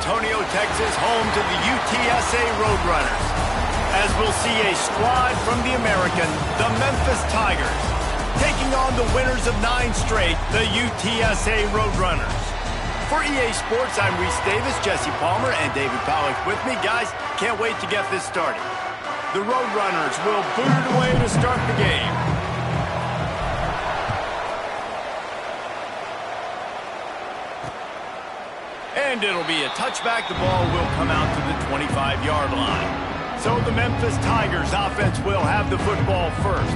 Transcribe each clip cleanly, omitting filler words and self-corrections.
Antonio, Texas, home to the UTSA Roadrunners, as we'll see a squad from the American, the Memphis Tigers, taking on the winners of 9 straight, the UTSA Roadrunners. For EA Sports, I'm Reese Davis, Jesse Palmer, and David Pollack with me. Guys, can't wait to get this started. The Roadrunners will boot it away to start the game. And it'll be a touchback. The ball will come out to the 25-yard line. So the Memphis Tigers offense will have the football first.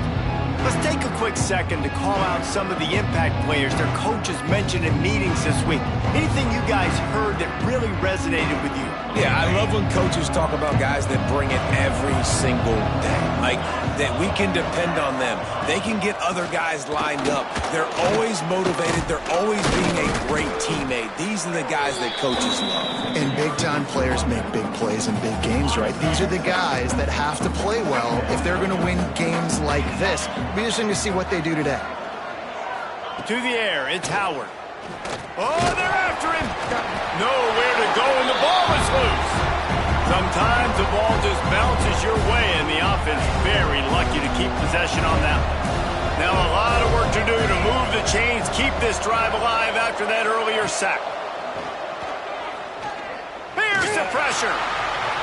Let's take a quick second to call out some of the impact players their coaches mentioned in meetings this week. Anything you guys heard that really resonated with you? Yeah, I love when coaches talk about guys that bring it every single day. Like, that we can depend on them. They can get other guys lined up. They're always motivated. They're always being a great teammate. These are the guys that coaches love. And big-time players make big plays in big games, right? These are the guys that have to play well if they're going to win games like this. It'll be interesting to see what they do today. To the air, it's Howard. Oh, they're after him. Nowhere to go, and the ball is loose. Sometimes the ball just bounces your way, and the offense very lucky to keep possession on that one. Now a lot of work to do to move the chains, keep this drive alive after that earlier sack. Here's the pressure.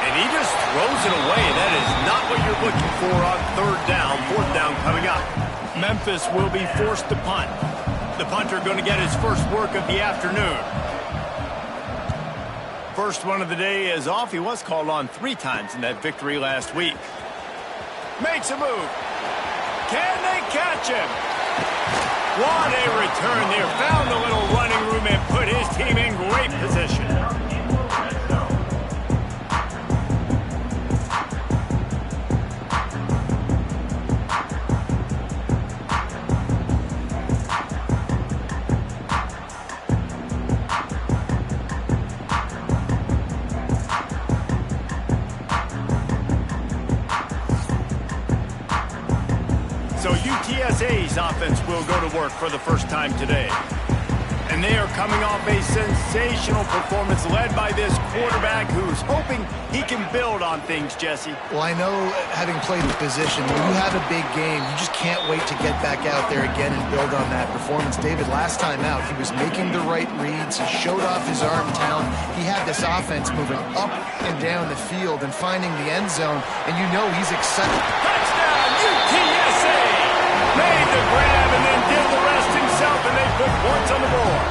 And he just throws it away. That is not what you're looking for on 3rd down, 4th down coming up. Memphis will be forced to punt. The punter going to get his first work of the afternoon. First one of the day is off. He was called on 3 times in that victory last week. Makes a move. Can they catch him? What a return there. Found a little running room and put his team in great position. So UTSA's offense will go to work for the first time today. And they are coming off a sensational performance led by this quarterback who's hoping he can build on things, Jesse. Well, I know, having played the position, when you have a big game, you just can't wait to get back out there again and build on that performance. David, last time out, he was making the right reads. He showed off his arm talent. He had this offense moving up and down the field and finding the end zone, and you know he's excited. Touchdown, UTSA! Made the grab and then did the rest himself, and they put points on the board.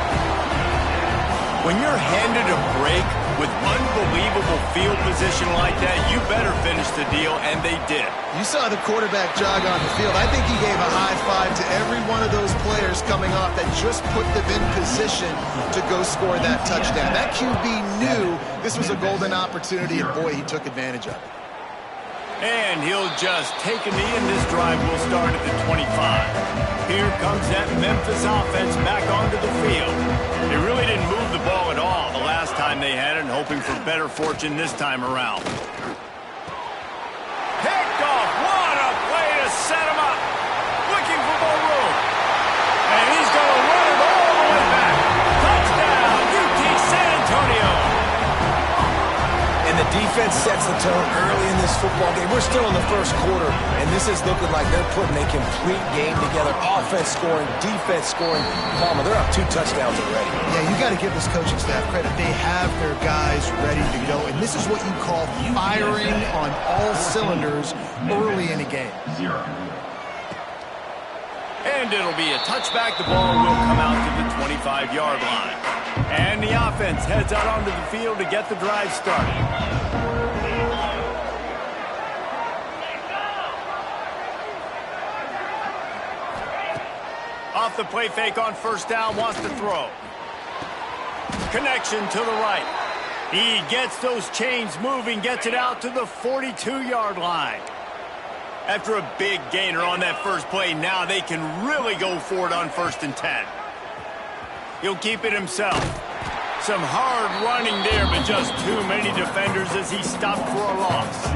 When you're handed a break with unbelievable field position like that, you better finish the deal, and they did. You saw the quarterback jog on the field. I think he gave a high five to every one of those players coming off that just put them in position to go score that touchdown. That QB knew this was a golden opportunity, and boy, he took advantage of it. And he'll just take a knee, and this drive will start at the 25. Here comes that Memphis offense back onto the field. They really didn't move the ball at all the last time they had it, and hoping for better fortune this time around. Picked off. What a play to set him up. Looking for more room. And he's going to run it all the way back. Touchdown, UT San Antonio. And the defense sets the tone early in this football game. We're still in the first quarter, and this is looking like they're putting a complete game together. Offense scoring, defense scoring. Palmer, they're up 2 touchdowns already. Yeah, you got to give this coaching staff credit. They have their guys ready to go, and this is what you call firing on all cylinders early in a game. And it'll be a touchback. The ball will come out to the 25-yard line. And the offense heads out onto the field to get the drive started. Off the play fake on 1st down, wants to throw. Connection to the right. He gets those chains moving, gets it out to the 42-yard line. After a big gainer on that first play, now they can really go for it on 1st and 10. He'll keep it himself. Some hard running there, but just too many defenders as he stopped for a loss.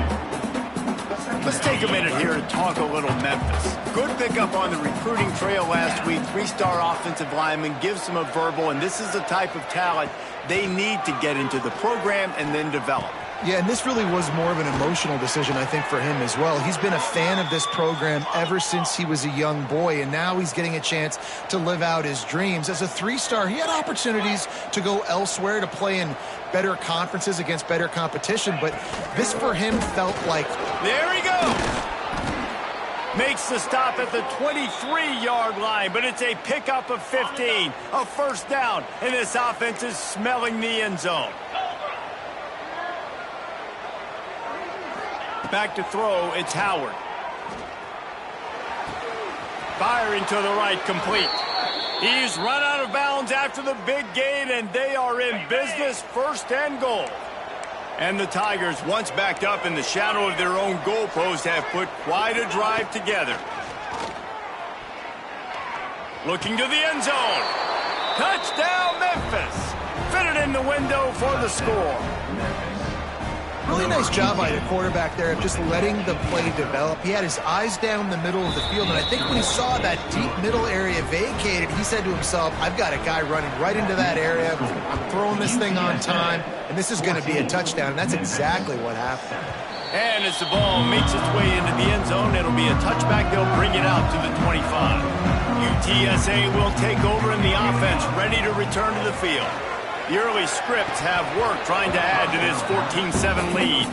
Let's take a minute here to talk a little Memphis. Good pickup on the recruiting trail last week. 3-star offensive lineman gives them a verbal, and this is the type of talent they need to get into the program and then develop. Yeah, and this really was more of an emotional decision, I think, for him as well. He's been a fan of this program ever since he was a young boy, and now he's getting a chance to live out his dreams. As a 3-star, he had opportunities to go elsewhere, to play in better conferences against better competition, but this for him felt like... There he goes! Makes the stop at the 23-yard line, but it's a pickup of 15, a first down, and this offense is smelling the end zone. Back to throw, it's Howard. Firing to the right, complete. He's run out of bounds after the big gain, and they are in business, 1st and goal. And the Tigers, once backed up in the shadow of their own goalpost, have put quite a drive together. Looking to the end zone. Touchdown, Memphis. Fitted in the window for the score. Really nice job by the quarterback there of just letting the play develop. He had his eyes down the middle of the field, and I think when he saw that deep middle area vacated, he said to himself, I've got a guy running right into that area. I'm throwing this thing on time, and this is going to be a touchdown, and that's exactly what happened. And as the ball makes its way into the end zone, it'll be a touchback. They'll bring it out to the 25. UTSA will take over in the offense, ready to return to the field. The early scripts have worked trying to add to this 14-7 lead.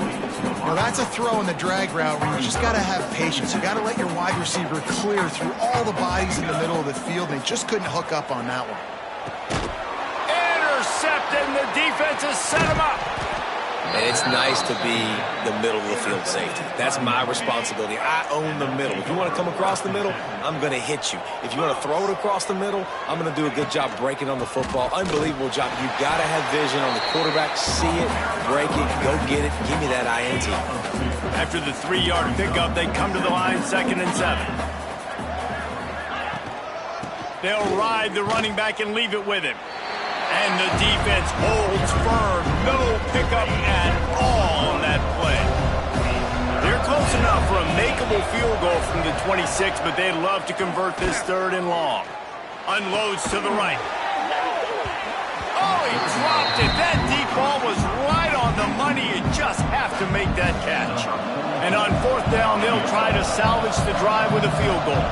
Well, that's a throw in the drag route where you just got to have patience. You got to let your wide receiver clear through all the bodies in the middle of the field, and he just couldn't hook up on that one. Intercepted, and the defense has set him up. And it's nice to be the middle of the field safety. That's my responsibility. I own the middle. If you want to come across the middle, I'm going to hit you. If you want to throw it across the middle, I'm going to do a good job breaking on the football. Unbelievable job. You got to have vision on the quarterback. See it, break it, go get it. Give me that INT. After the 3-yard pickup, they come to the line 2nd and 7. They'll ride the running back and leave it with him. And the defense holds firm. No pickup at all on that play. They're close enough for a makeable field goal from the 26, but they'd love to convert this 3rd and long. Unloads to the right. Oh, he dropped it. That deep ball was right on the money. You just have to make that catch. And on 4th down, they'll try to salvage the drive with a field goal.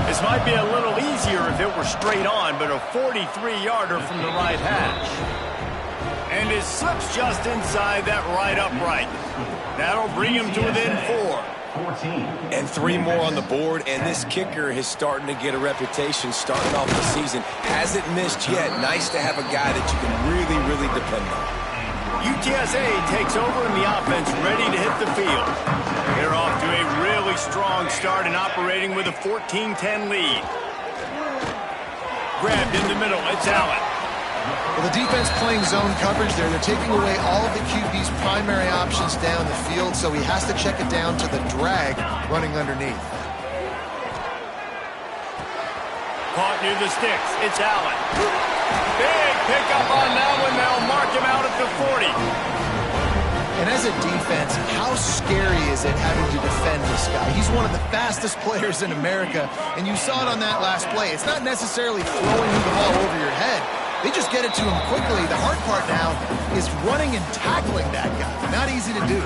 This might be a little easier if it were straight on, but a 43-yarder from the right hash. And it slips just inside that right upright. That'll bring him to within 4. And 3 more on the board, and this kicker is starting to get a reputation starting off the season. Hasn't missed yet. Nice to have a guy that you can really, really depend on. UTSA takes over in the offense, ready to hit the field. They're off to a really strong start and operating with a 14-10 lead. Grabbed in the middle, it's Allen. Well, the defense playing zone coverage there. They're taking away all of the QB's primary options down the field, so he has to check it down to the drag running underneath. Caught near the sticks, it's Allen. Big pickup on that one. They'll mark him out at the 40. And as a defense, how scary is it having to defend this guy? He's one of the fastest players in America, and you saw it on that last play. It's not necessarily throwing the ball over your head. They just get it to him quickly. The hard part now is running and tackling that guy. Not easy to do.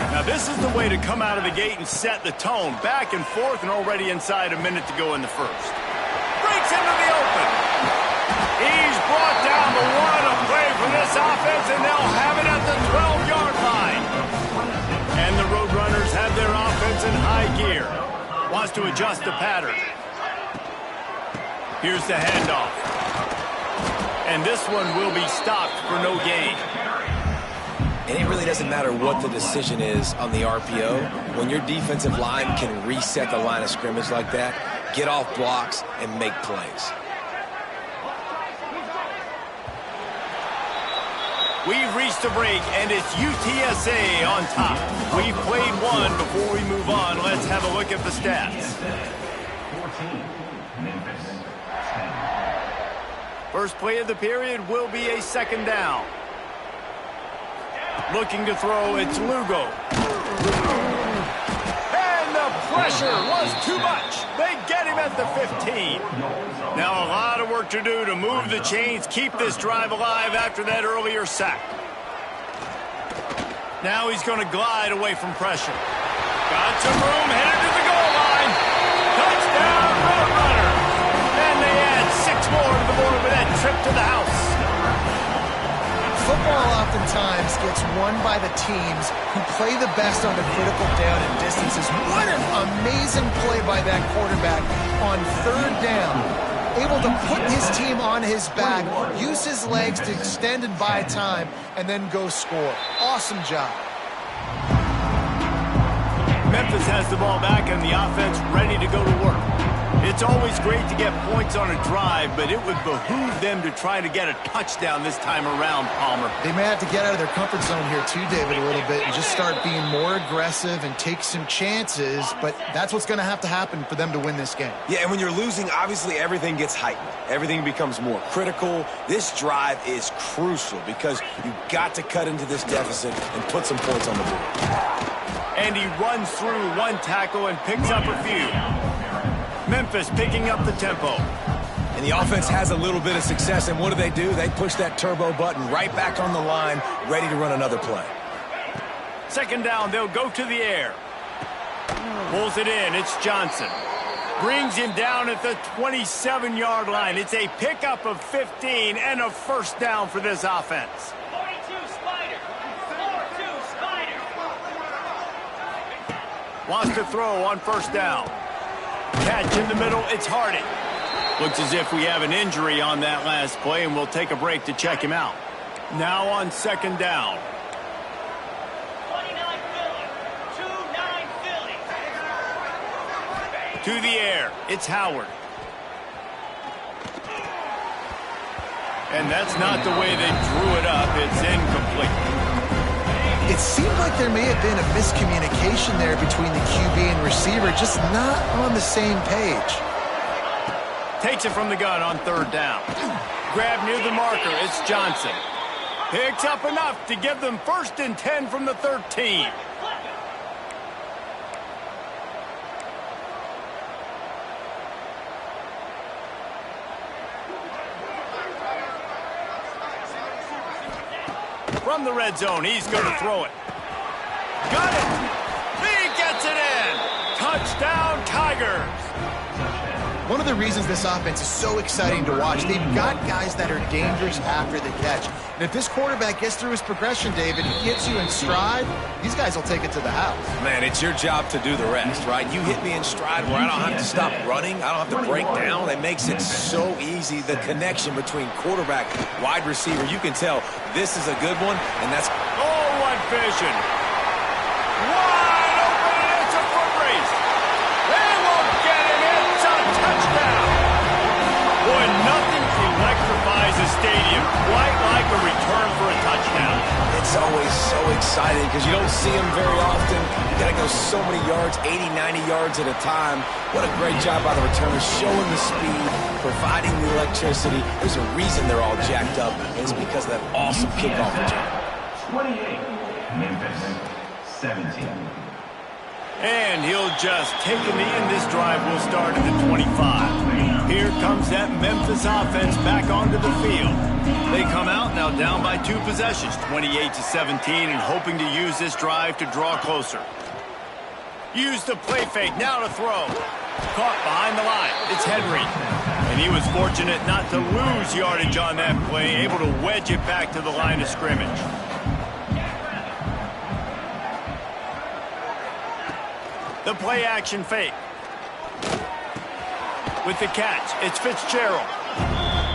Now this is the way to come out of the gate and set the tone. Back and forth and already inside a minute to go in the first. Breaks into the open. He's brought down, but what a play for this offense, and they'll have it at the 12-yard line. And the Roadrunners have their offense in high gear. Wants to adjust the pattern. Here's the handoff. And this one will be stopped for no gain. And it really doesn't matter what the decision is on the RPO. When your defensive line can reset the line of scrimmage like that, get off blocks and make plays. We've reached a break, and it's UTSA on top. We've played one. Before we move on, let's have a look at the stats. 14, Memphis, 10. First play of the period will be a 2nd down. Looking to throw, it's Lugo. And the pressure was too much. They get him at the 15. Now a lot of work to do to move the chains, keep this drive alive after that earlier sack. Now he's going to glide away from pressure. Got some room, headed to the goal line. Touchdown, Roadrunner. And they add 6 more to the board with that trip to the house. Football oftentimes gets won by the teams who play the best on the critical down and distances. What an amazing play by that quarterback on 3rd down. Able to put his team on his back, use his legs to extend and buy time, and then go score. Awesome job. Memphis has the ball back and the offense ready to go to work. It's always great to get points on a drive, but it would behoove them to try to get a touchdown this time around, Palmer. They may have to get out of their comfort zone here too, David, a little bit and just start being more aggressive and take some chances, but that's what's going to have to happen for them to win this game. Yeah, and when you're losing, obviously everything gets heightened. Everything becomes more critical. This drive is crucial because you've got to cut into this deficit and put some points on the board. And he runs through 1 tackle and picks up a few. Memphis picking up the tempo. And the offense has a little bit of success, and what do? They push that turbo button right back on the line, ready to run another play. 2nd down, they'll go to the air. Pulls it in, it's Johnson. Brings him down at the 27-yard line. It's a pickup of 15 and a 1st down for this offense. 42 Spider. 42 Spider. Wants to throw on 1st down. Catch in the middle, it's Harding. Looks as if we have an injury on that last play, and we'll take a break to check him out. Now on 2nd down. 29 Philly. 29 Philly. To the air, it's Howard. And that's not the way they drew it up. It's incomplete. It seemed like there may have been a miscommunication there between the QB and receiver, just not on the same page. Takes it from the gun on 3rd down. Grab near the marker, it's Johnson. Picks up enough to give them 1st and 10 from the 13. From the red zone, he's going to throw it. Got it! He gets it in! Touchdown, Tigers! One of the reasons this offense is so exciting to watch, they've got guys that are dangerous after the catch. And if this quarterback gets through his progression, David, he hits you in stride, these guys will take it to the house. Man, it's your job to do the rest, right? You hit me in stride where I don't have to stop running. I don't have to break down. It makes it so easy. The connection between quarterback, wide receiver, you can tell this is a good one, and that's... Oh, what vision! Wide open, and it's a foot race! They won't get him! It's a touchdown! Boy, nothing electrifies a stadium quite like a return for a touchdown. It's always so exciting because you don't see them very often. You got to go so many yards, 80, 90 yards at a time. What a great job by the returners, showing the speed, providing the electricity. There's a reason they're all jacked up, and it's because of that awesome kickoff return. 28. Memphis 17. And he'll just take a knee, and this drive will start at the 25. Here comes that Memphis offense back onto the field. They come out now down by 2 possessions, 28-17, and hoping to use this drive to draw closer. Use the play fake, now to throw. Caught behind the line, it's Henry. And he was fortunate not to lose yardage on that play, able to wedge it back to the line of scrimmage. The play action fake. With the catch, it's Fitzgerald.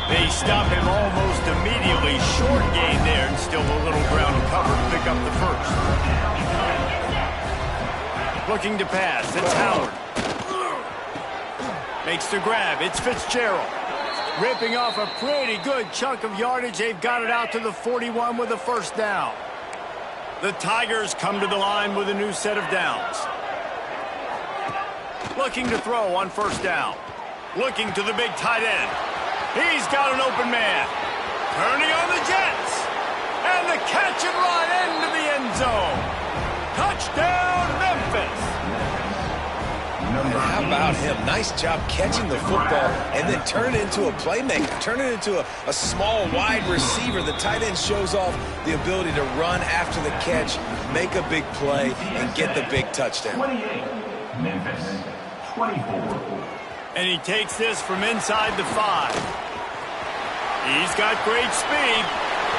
They stop him almost immediately. Short gain there, and still a little ground cover to pick up the 1st. Looking to pass, it's Howard. Makes the grab, it's Fitzgerald. Ripping off a pretty good chunk of yardage. They've got it out to the 41 with a 1st down. The Tigers come to the line with a new set of downs. Looking to throw on 1st down. Looking to the big tight end. He's got an open man. Turning on the Jets. And the catch and run into the end zone. Touchdown, Memphis. And how about him? Nice job catching the football and then turn it into a playmaker. Turn it into a small, wide receiver. The tight end shows off the ability to run after the catch, make a big play, and get the big touchdown. 28, Memphis 24. And he takes this from inside the 5. He's got great speed.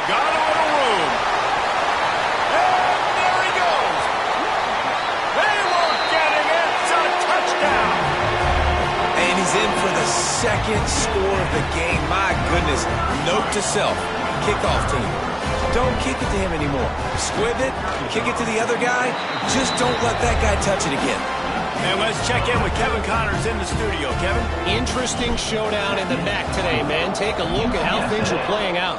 Got a little room. And there he goes. They won't get him. It's a touchdown. And he's in for the second score of the game. My goodness. Note to self. Kickoff team. Don't kick it to him anymore. Squib it. Kick it to the other guy. Just don't let that guy touch it again. And let's check in with Kevin Connors in the studio. Kevin? Interesting showdown in the MAC today, man. Take a look at how things are playing out.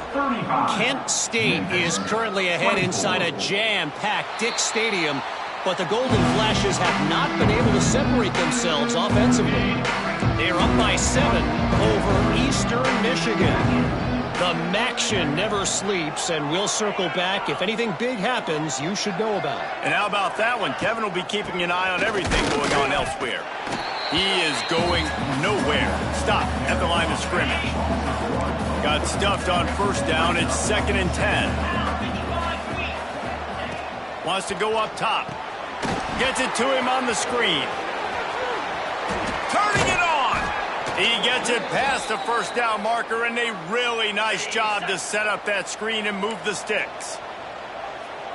Kent State is currently ahead inside a jam-packed Dick Stadium, but the Golden Flashes have not been able to separate themselves offensively. They are up by 7 over Eastern Michigan. The MACtion never sleeps, and we'll circle back. If anything big happens, you should know about it. And how about that one? Kevin will be keeping an eye on everything going on elsewhere. He is going nowhere. Stop at the line of scrimmage. Got stuffed on first down. It's 2nd and 10. Wants to go up top. Gets it to him on the screen. Turning it on. He gets it past the first down marker, and a really nice job to set up that screen and move the sticks.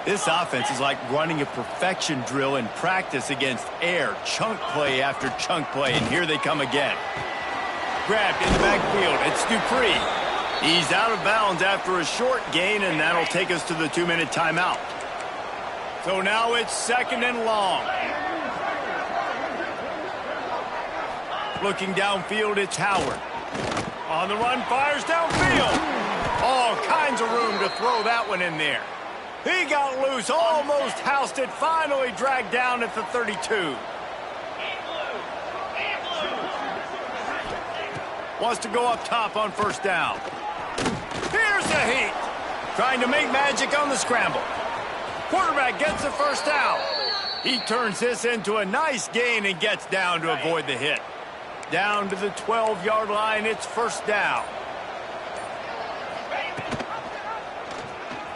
This offense is like running a perfection drill in practice against air. Chunk play after chunk play, and here they come again. Grabbed in the backfield. It's Dupree. He's out of bounds after a short gain, and that'll take us to the 2-minute timeout. So now it's 2nd and long. Looking downfield, it's Howard. On the run, fires downfield. All kinds of room to throw that one in there. He got loose, almost housed it, finally dragged down at the 32. Wants to go up top on first down. Here's the heat. Trying to make magic on the scramble. Quarterback gets the first down. He turns this into a nice gain and gets down to avoid the hit. Down to the 12-yard line, it's first down.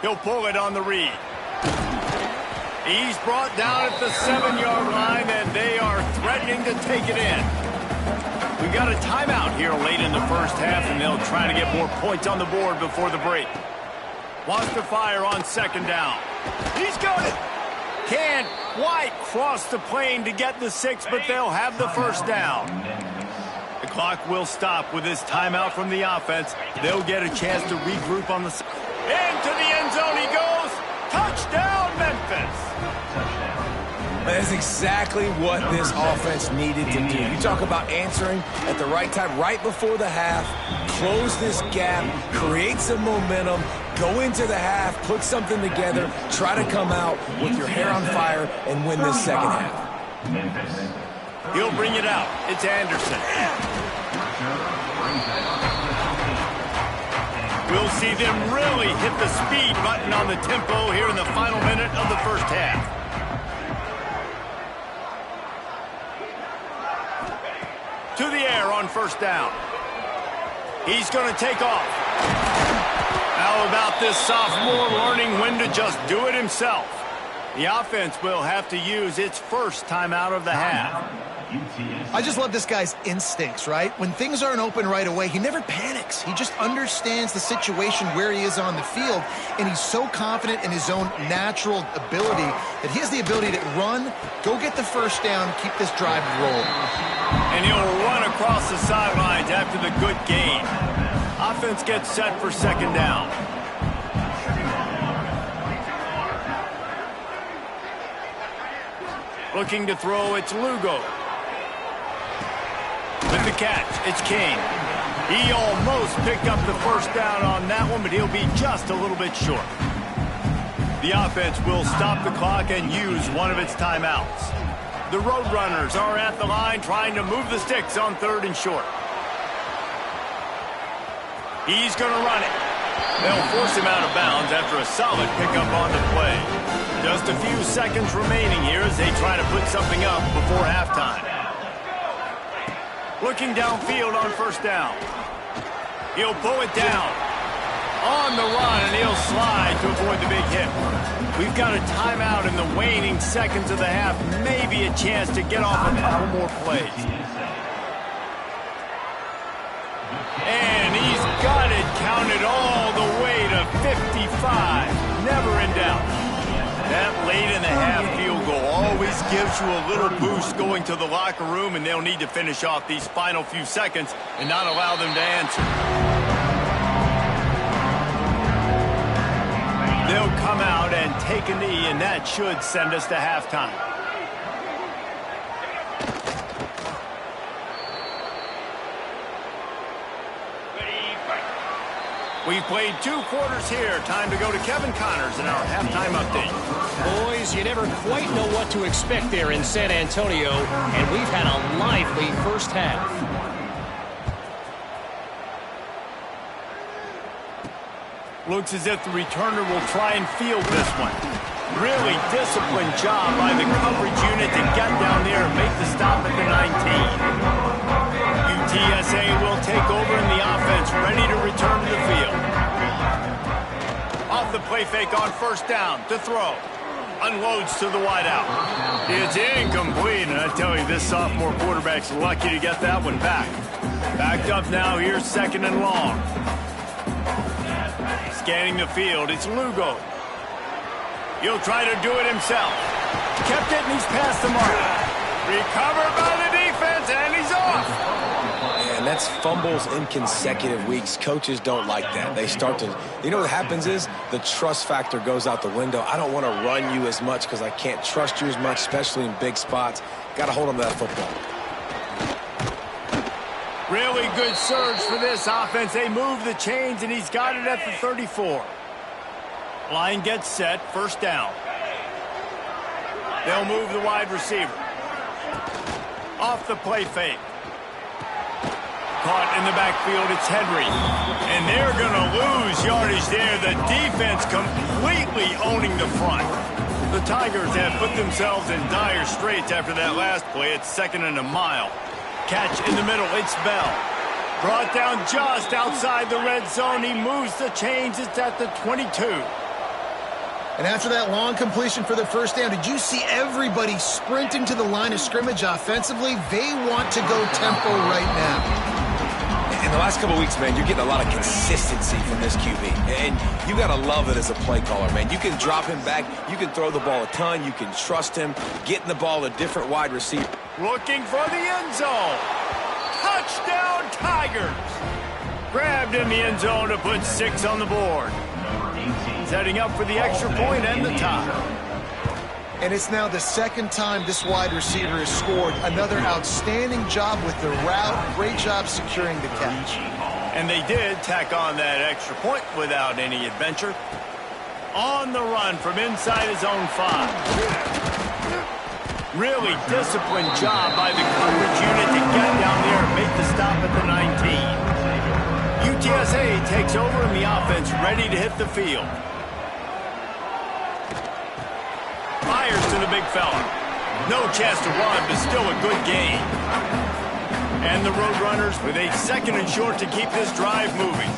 He'll pull it on the read. He's brought down at the 7-yard line, and they are threatening to take it in. We've got a timeout here late in the first half, and they'll try to get more points on the board before the break. Wants to fire on 2nd down. He's got it. Can't quite cross the plane to get the 6, but they'll have the first down. The clock will stop with this timeout from the offense. They'll get a chance to regroup on the... Into the end zone he goes. Touchdown, Memphis. That is exactly what this offense needed to do. You talk about answering at the right time, right before the half, close this gap, create some momentum, go into the half, put something together, try to come out with your hair on fire and win this second half. Memphis. He'll bring it out. It's Anderson. We'll see them really hit the speed button on the tempo here in the final minute of the first half. To the air on first down. He's going to take off. How about this sophomore learning when to just do it himself? The offense will have to use its first timeout of the half. I just love this guy's instincts, right? When things aren't open right away, he never panics. He just understands the situation where he is on the field, and he's so confident in his own natural ability that he has the ability to run, go get the first down, keep this drive rolling. And he'll run across the sidelines after the good gain. Offense gets set for 2nd down. Looking to throw, it's Lugo. With the catch, it's King. He almost picked up the first down on that one, but he'll be just a little bit short. The offense will stop the clock and use one of its timeouts. The Roadrunners are at the line trying to move the sticks on 3rd and short. He's going to run it. They'll force him out of bounds after a solid pickup on the play. Just a few seconds remaining here as they try to put something up before halftime. Looking downfield on first down. He'll pull it down. On the run, and he'll slide to avoid the big hit. We've got a timeout in the waning seconds of the half. Maybe a chance to get off a couple more plays. And he's got it counted all the way to 55. Never in doubt. That late in the half field goal always gives you a little boost going to the locker room, and they'll need to finish off these final few seconds and not allow them to answer. They'll come out and take a knee, and that should send us to halftime. We've played 2 quarters here. Time to go to Kevin Connors in our halftime update. Boys, you never quite know what to expect there in San Antonio, and we've had a lively first half. Looks as if the returner will try and field this one. Really disciplined job by the coverage unit to get down there and make the stop at the 19. UTSA will take over in the offense, ready to return to the field. Off the play fake on first down to throw. Unloads to the wideout. It's incomplete, and I tell you, this sophomore quarterback's lucky to get that one back. Backed up now, here's second and long. Scanning the field, it's Lugo. He'll try to do it himself. Kept it, and he's past the mark. Recovered by the defense, and he's off. And that's fumbles in consecutive weeks. Coaches don't like that. They start to, you know what happens is the trust factor goes out the window. I don't want to run you as much because I can't trust you as much, especially in big spots. Got to hold on to that football. Really good surge for this offense. They move the chains, and he's got it at the 34. Line gets set, first down. They'll move the wide receiver. Off the play fake. Caught in the backfield, it's Henry. And they're going to lose yardage there. The defense completely owning the front. The Tigers have put themselves in dire straits after that last play. It's second and a mile. Catch in the middle, it's Bell. Brought down just outside the red zone. He moves the chains, it's at the 22. And after that long completion for the first down, did you see everybody sprinting to the line of scrimmage offensively? They want to go tempo right now. In the last couple of weeks, man, you're getting a lot of consistency from this QB. And you got to love it as a play caller, man. You can drop him back. You can throw the ball a ton. You can trust him. Getting the ball to different wide receiver. Looking for the end zone. Touchdown, Tigers. Grabbed in the end zone to put 6 on the board. Setting up for the extra point and the tie. And it's now the second time this wide receiver has scored. Another outstanding job with the route. Great job securing the catch. And they did tack on that extra point without any adventure. On the run from inside his own 5. Really disciplined job by the coverage unit to get down there and make the stop at the 19. UTSA takes over in the offense, ready to hit the field. Fires to the big fella. No chance to run, but still a good game. And the Roadrunners with a second and short to keep this drive moving.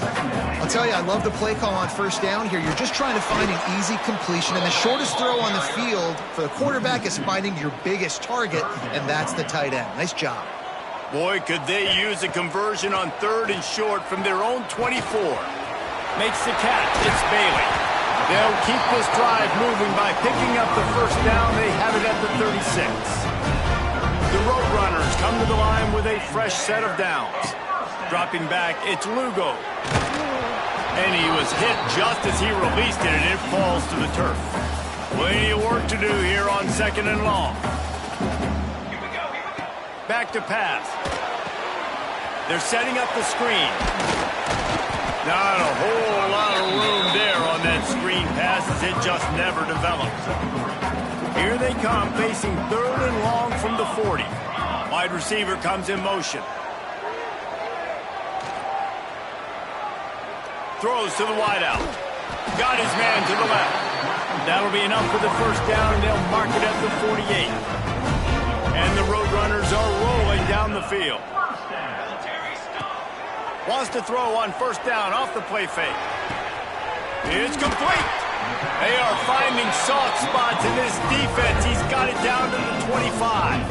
I'll tell you, I love the play call on first down here. You're just trying to find an easy completion, and the shortest throw on the field for the quarterback is finding your biggest target, and that's the tight end. Nice job. Boy, could they use a conversion on third and short from their own 24. Makes the catch. It's Bailey. They'll keep this drive moving by picking up the first down. They have it at the 36. The Roadrunners come to the line with a fresh set of downs. Dropping back, it's Lugo. And he was hit just as he released it, and it falls to the turf. Plenty of work to do here on second and long. Back to pass. They're setting up the screen. Not a whole lot of room there on that screen pass, as it just never developed. Here they come, facing third and long from the 40. Wide receiver comes in motion. Throws to the wideout. Got his man to the left. That'll be enough for the first down, and they'll mark it at the 48. And the Roadrunners are rolling down the field. Wants to throw on first down off the play fake. It's complete. They are finding soft spots in this defense. He's got it down to the 25.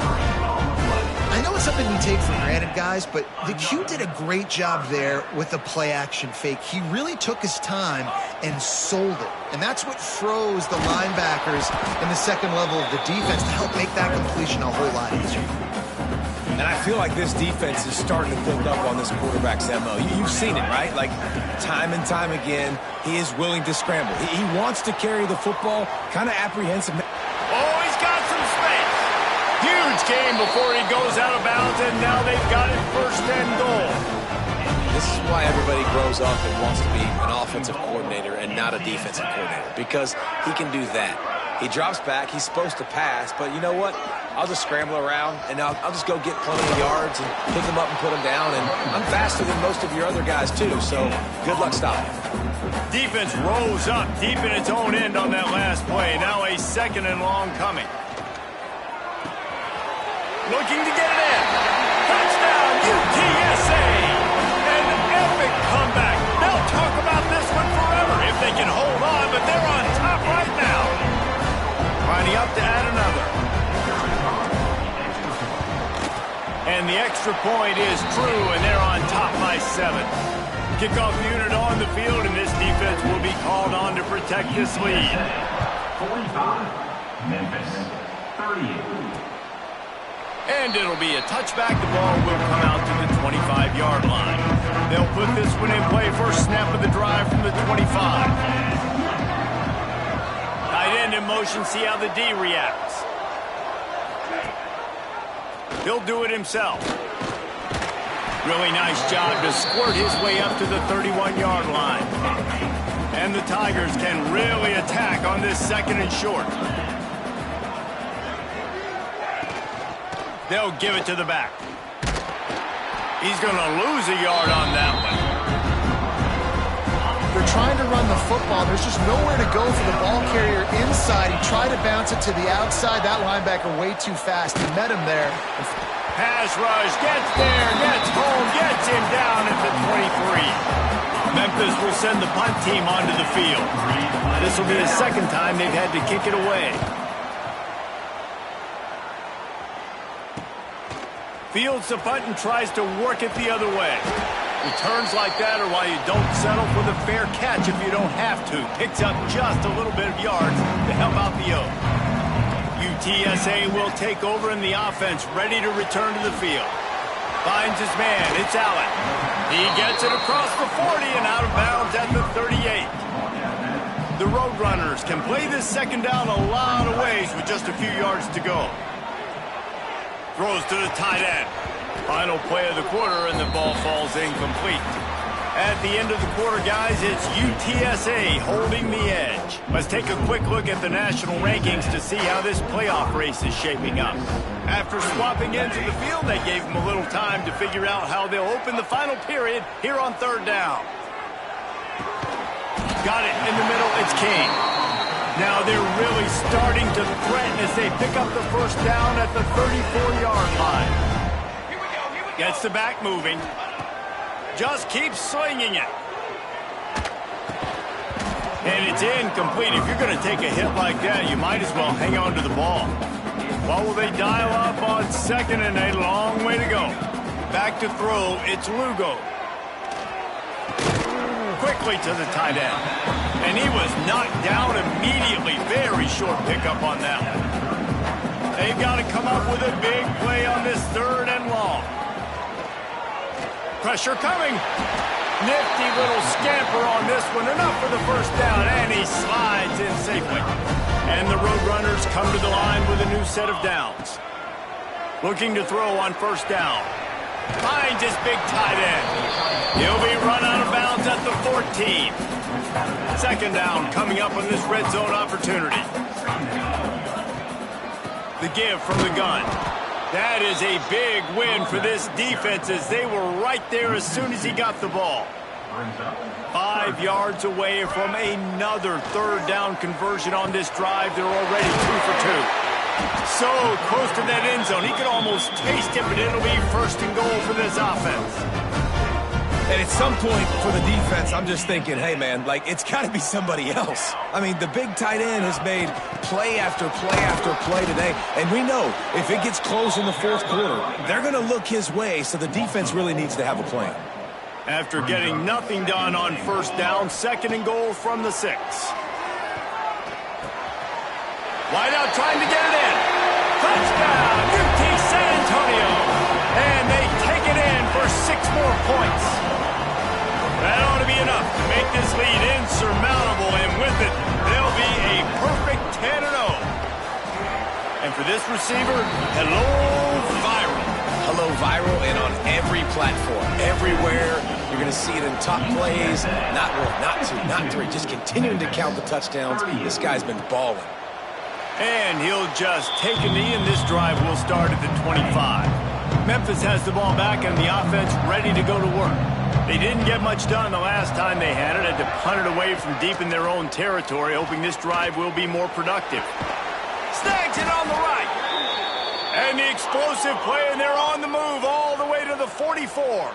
I know it's something we take for granted, guys, but the Q did a great job there with the play-action fake. He really took his time and sold it. And that's what froze the linebackers in the second level of the defense to help make that completion a whole lot easier. And I feel like this defense is starting to pick up on this quarterback's MO. You've seen it, right? Like, time and time again, he is willing to scramble. He wants to carry the football, kind of apprehensive. Oh, he's got some space. Huge game before he goes out of bounds, and now they've got it first and goal. This is why everybody grows up and wants to be an offensive coordinator and not a defensive coordinator, because he can do that. He drops back. He's supposed to pass, but you know what? I'll just scramble around, and I'll just go get plenty of yards and pick them up and put them down, and I'm faster than most of your other guys, too, so good luck stopping. Defense rose up deep in its own end on that last play. Now a second and long coming. Looking to get it in. Touchdown, UTSA! An epic comeback. They'll talk about this one forever if they can hold on, but they're on top right now. Lining up to add another. And the extra point is true, and they're on top by 7. Kickoff unit on the field, and this defense will be called on to protect this lead. 45, Memphis, 38. And it'll be a touchback. The ball will come out to the 25-yard line. They'll put this one in play. First snap of the drive from the 25. Tight end in motion. See how the D reacts. He'll do it himself. Really nice job to squirt his way up to the 31-yard line. And the Tigers can really attack on this second and short. They'll give it to the back. He's going to lose a yard on that one. They're trying to run the football. There's just nowhere to go for the ball carrier inside. He tried to bounce it to the outside. That linebacker way too fast. He met him there. Pass rush, gets there, gets home, gets him down at the 23. Memphis will send the punt team onto the field. This will be the second time they've had to kick it away. Fields the punt and tries to work it the other way. Returns like that are why you don't settle for the fair catch if you don't have to. Picks up just a little bit of yards to help out the Oak. UTSA will take over in the offense, ready to return to the field. Finds his man, it's Allen. He gets it across the 40 and out of bounds at the 38. The Roadrunners can play this second down a lot of ways with just a few yards to go. Throws to the tight end. Final play of the quarter, and the ball falls incomplete. At the end of the quarter, guys, it's UTSA holding the edge. Let's take a quick look at the national rankings to see how this playoff race is shaping up. After swapping into the field, they gave them a little time to figure out how they'll open the final period here on third down. Got it in the middle, it's King. Now they're really starting to threaten as they pick up the first down at the 34-yard line. Gets the back moving. Just keeps swinging it. And it's incomplete. If you're going to take a hit like that, you might as well hang on to the ball. What will they dial up on second, and a long way to go. Back to throw, it's Lugo. Quickly to the tight end. And he was knocked down immediately. Very short pickup on that one. They've got to come up with a big play on this third and long. Pressure coming. Nifty little scamper on this one. Enough for the first down, and he slides in safely. And the Roadrunners come to the line with a new set of downs. Looking to throw on first down. Finds his big tight end. He'll be run out of bounds at the 14. Second down coming up on this red zone opportunity. The give from the gun. That is a big win for this defense as they were right there as soon as he got the ball. 5 yards away from another third down conversion on this drive. They're already 2 for 2. So close to that end zone. He could almost taste it, but it'll be first and goal for this offense. And at some point for the defense, I'm just thinking, hey, man, like, it's got to be somebody else. I mean, the big tight end has made play after play after play today. And we know if it gets close in the fourth quarter, they're going to look his way, so the defense really needs to have a plan. After getting nothing done on first down, second and goal from the 6. Wide out trying to get it in. Touchdown, UT San Antonio. And they take it in for 6 more points. That ought to be enough to make this lead insurmountable, and with it, they'll be a perfect 10-0. And for this receiver, hello, viral. Hello, viral, and on every platform, everywhere. You're going to see it in top plays. Not 1, not 2, not 3. Just continuing to count the touchdowns. This guy's been balling. And he'll just take a knee, and this drive will start at the 25. Memphis has the ball back and the offense ready to go to work. They didn't get much done the last time they had it. Had to punt it away from deep in their own territory, hoping this drive will be more productive. Snags it on the right. And the explosive play, and they're on the move all the way to the 44.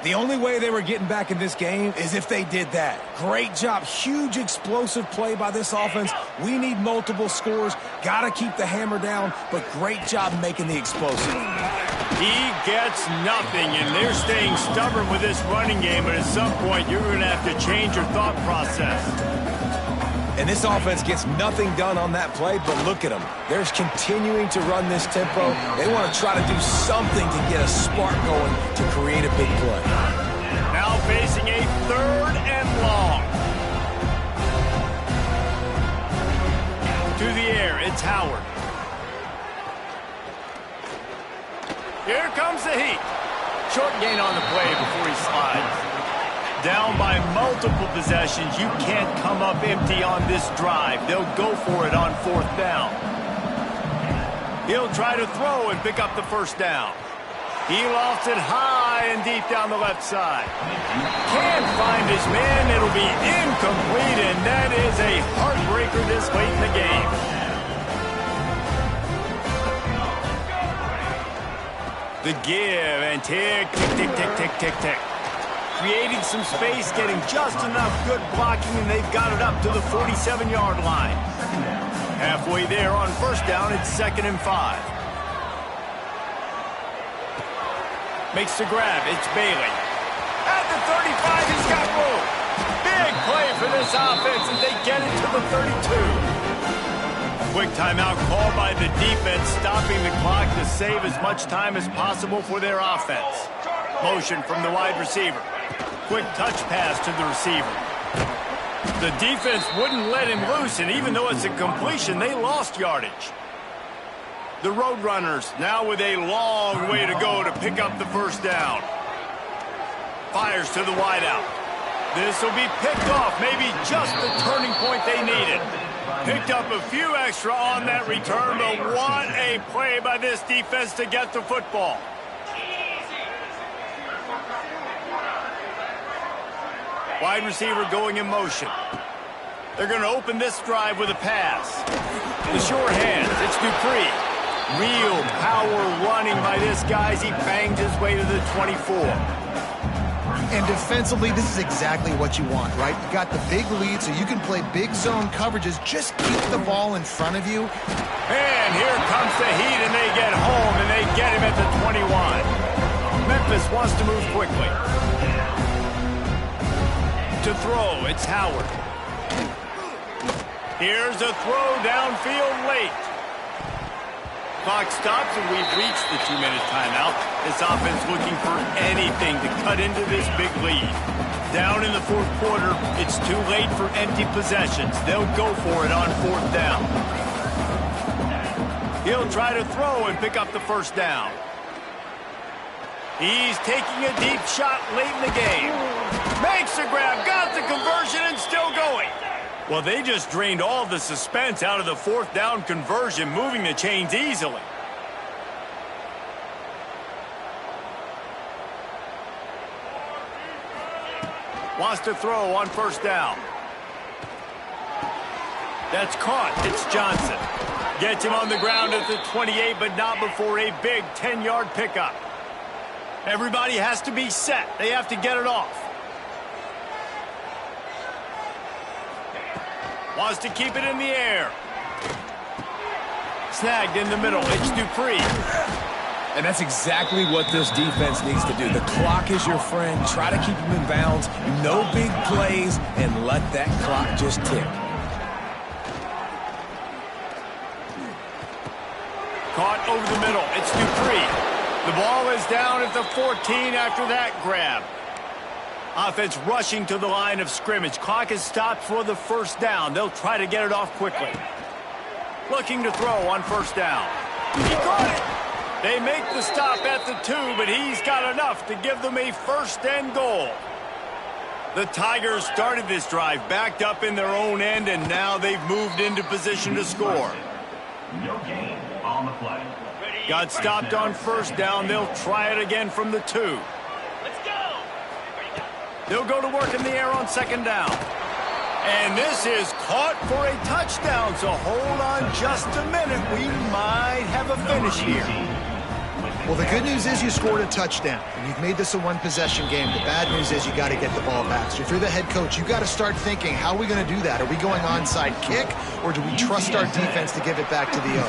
The only way they were getting back in this game is if they did that. Great job. Huge explosive play by this offense. We need multiple scores. Got to keep the hammer down, but great job making the explosive. He gets nothing, and they're staying stubborn with this running game, but at some point you're going to have to change your thought process. And this offense gets nothing done on that play, but look at them. They're continuing to run this tempo. They want to try to do something to get a spark going to create a big play. Now facing a 3rd and long. To the air, it's Howard. Here comes the heat. Short gain on the play before he slides. Down by multiple possessions, you can't come up empty on this drive. They'll go for it on 4th down. He'll try to throw and pick up the first down. He lofts it high and deep down the left side. Can't find his man. It'll be incomplete, and that is a heartbreaker this late in the game. The give and tick, tick, tick, tick, tick, tick, tick. Creating some space, getting just enough good blocking, and they've got it up to the 47-yard line. Halfway there on first down, it's 2nd and 5. Makes the grab, it's Bailey. At the 35, he's got room. Big play for this offense as they get it to the 32. Quick timeout called by the defense, stopping the clock to save as much time as possible for their offense. Motion from the wide receiver. Quick touch pass to the receiver. The defense wouldn't let him loose, and even though it's a completion, they lost yardage. The Roadrunners now with a long way to go to pick up the first down. Fires to the wideout. This will be picked off, maybe just the turning point they needed. Picked up a few extra on that return, but what a play by this defense to get the football. Wide receiver going in motion. They're going to open this drive with a pass. The sure hands, it's Dupree. Real power running by this guy as he bangs his way to the 24. And defensively, this is exactly what you want, right? You got the big lead, so you can play big zone coverages. Just keep the ball in front of you. And here comes the heat, and they get home, and they get him at the 21. Memphis wants to move quickly. To throw, it's Howard. Here's a throw downfield late. Clock stops, and we've reached the 2-minute timeout. This offense looking for anything to cut into this big lead. Down in the 4th quarter, it's too late for empty possessions. They'll go for it on 4th down. He'll try to throw and pick up the first down. He's taking a deep shot late in the game. Makes the grab, got the conversion, and still going. Well, they just drained all the suspense out of the 4th down conversion, moving the chains easily. Wants to throw on first down. That's caught. It's Johnson. Gets him on the ground at the 28, but not before a big 10-yard pickup. Everybody has to be set. They have to get it off. Wants to keep it in the air. Snagged in the middle. It's Dupree. And that's exactly what this defense needs to do. The clock is your friend. Try to keep him in bounds. No big plays, and let that clock just tick. Caught over the middle. It's Dupree. The ball is down at the 14 after that grab. Offense rushing to the line of scrimmage. Clock is stopped for the first down. They'll try to get it off quickly. Looking to throw on first down. He caught it. They make the stop at the 2, but he's got enough to give them a first and goal. The Tigers started this drive backed up in their own end, and now they've moved into position to score. No gain on the play. Got stopped on first down. They'll try it again from the 2. Let's go. They'll go to work in the air on second down. And this is caught for a touchdown, so hold on just a minute. We might have a finish here. Well, the good news is you scored a touchdown, and you've made this a one-possession game. The bad news is you got to get the ball back. So if you're the head coach, you got to start thinking, how are we going to do that? Are we going onside kick, or do we trust our defense to give it back to the O?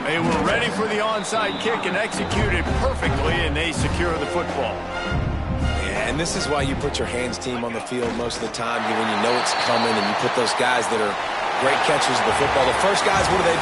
They were ready for the onside kick and executed perfectly, and they secure the football. And this is why you put your hands team on the field most of the time when you know it's coming, and you put those guys that are great catchers of the football. The first guys, what do? They